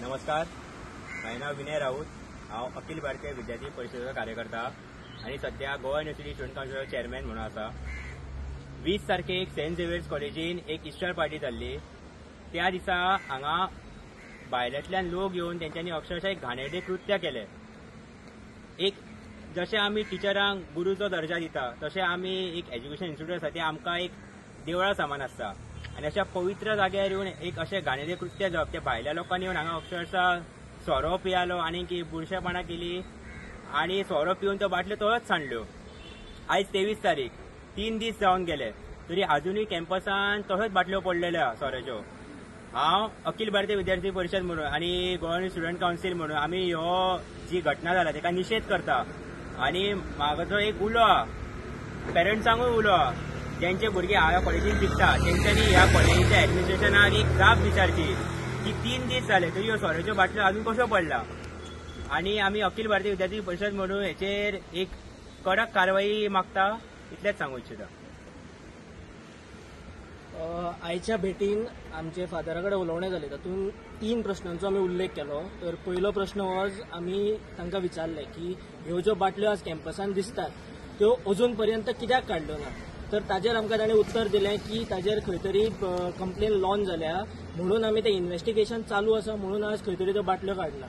नमस्कार, माझे नाव विनय राऊत. हांव अखिल भारतीय विद्यार्थी परिषदेचो कार्यकर्ता आणि सध्या गोवा युनिव्हर्सिटी स्टुडंट काउन्सिलचो चेअरमॅन म्हणून आसा. 20 तारखेक सेंट झेवियर्स कॉलेजीन एक इस्टर पार्टी जाल्ली. त्या दिसा हांगा भायल्यांतल्यान लोक येवन तेंच्यांनी अक्षरशः एक घाणेरडे कृत्य केले. एक जशें आमी टिचरांक गुरूचो दर्जा दिता तशें आमी एक एज्युकेशन इन्स्टिट्यूट आसा ते आमकां एक देवळा समान आसता आणि अशा पवित्र जाग्यार येवन एक अशें घाणेरडे कृत्य जावप. त्या भायल्या लोकांनी येवन हांगा अक्षरशः सोरो पियालो आनी बुरशेपणां केली आणि सोरो पिवन त्यो बाटल्यो तळच सांडल्यो. आयज 23 तारीख 3 दीस जावन गेले तरी अजूनय कॅम्पसान तश्योच बाटल्यो पडलेल्या सोऱ्याच्यो. हांव अखिल भारतीय विद्यार्थी परिषद म्हणून आणि गोवा स्टुडंट काउन्सिल म्हणून आमी ह्यो जी घटना जाला तेका निशेध करता आणि म्हाजो एक उलो आहा, पेरंट्सांकूय उलो आहा, ज्यांचे भुरगे ह्या कॉलेजीत शिकता तेंच्यांनी ह्या कॉलेजीच्या एडमिनिस्ट्रेशनाक एक जाप विचारची की 3 दीस जाले तरी ह्यो सोऱ्याच्यो बाटल्यो अजून कश्यो पडला. आणि आमी अखिल भारतीय विद्यार्थी परिषद म्हणून हेचेर एक कडक कारवाई मागता, इतलेंच सांगू इच्छिता. आयच्या भेटीन आमचे फादरा कडेन उलोवणें जालें. तातूंत 3 प्रश्नांचो आमी उल्लेख केलो. तर पयलो प्रश्न हो आमी तांकां विचारले की ह्यो ज्यो बाटल्यो आज कॅम्पसान दिसतात त्यो अजून पर्यंत कित्याक काडल्यो ना. तर ताजेर आमकां ताणें उत्तर दिलें की ताजेर खंय तरी कंप्लेन लॉन्च जाल्या म्हणून आमी तें इन्व्हेस्टिगेशन चालू आसा म्हणून आज खंय तरी त्यो बाटल्यो काडला.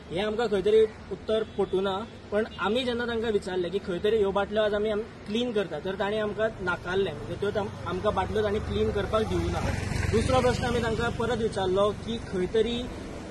हें आमकां खंय तरी उत्तर पटूना. पण आमी जेन्ना तांकां विचारलें की खंय तरी ह्यो बाटल्यो आज आमी क्लीन करता तर ताणें आमकां नाकारलें, म्हणजे त्यो आमकां बाटल्यो तांणी क्लीन करपाक दिवना. दुसरो प्रश्न आमी तांकां परत विचारलो की खंय तरी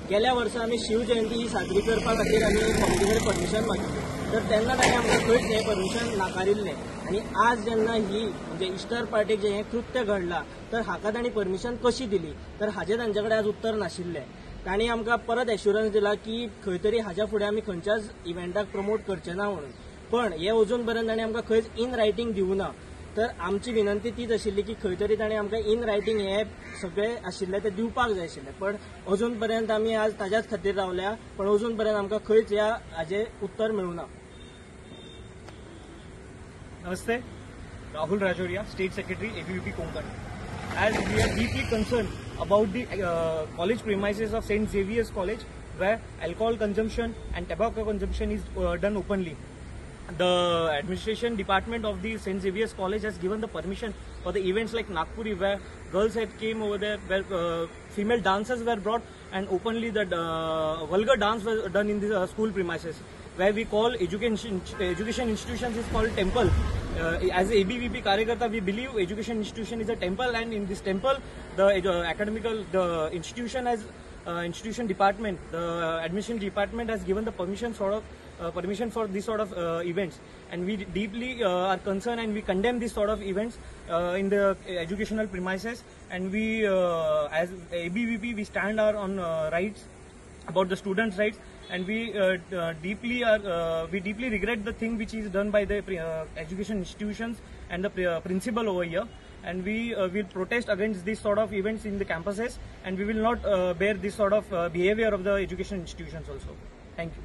गेल्या वर्सा आमी शिवजयंती ही साजरी करपा खातीर आमी कॉलेजी कडेन परमिशन मागिल्ली तर तेन्ना ताणें आमकां खंयच हें परमिशन नाकारिल्लें. आणि आज जेन्ना ही म्हणजे इस्टर पार्टीक जे हें कृत्य घडलां तर हाका तांणी परमिशन कशी दिली तर हाजें तांचे कडेन आज उत्तर नाशिल्लें. तांणी आमकां परत एश्युरन्स दिला की खंय तरी हाच्या फुडें आमी खंयच्याच इव्हेंटाक प्रमोट करचे ना म्हणून. पण हे अजून पर्यंत तांणी आमकां खंयच इन रायटींग दिवना. तर आमची विनंती तीच आशिल्ली की खंय तरी ताणें आमकां इन रायटींग हे सगळें आशिल्लें तें दिवपाक जाय आशिल्लें. पण अजून पर्यंत आमी आज ताज्याच खातीर रावल्या पण अजून पर्यंत आमकां खंयच हाजें उत्तर मेळूना. Namaste, Rahul Rajoria, State Secretary, ABVP Konkan. As we are deeply concerned about the college premises of St. Xavier's College, where alcohol consumption and tobacco consumption is done openly. The administration department of the St. Xavier's College has given the permission for the events like Nagpuri, where girls had came over there, where female dancers were brought, and openly the vulgar dance was done in the school premises, where we call education institutions is called temple. As a ABVP Karyakarta, we believe education institution is a temple, and in this temple, the institution has institution department, the admission department has given the permission for this sort of events, and we deeply are concerned and we condemn this sort of events in the educational premises. And we, as ABVP, we stand our on rights about the students' rights. And we deeply regret the thing which is done by the education institutions and the principal over here. And we will protest against this sort of events in the campuses, and we will not bear this sort of behavior of the education institutions also. Thank you.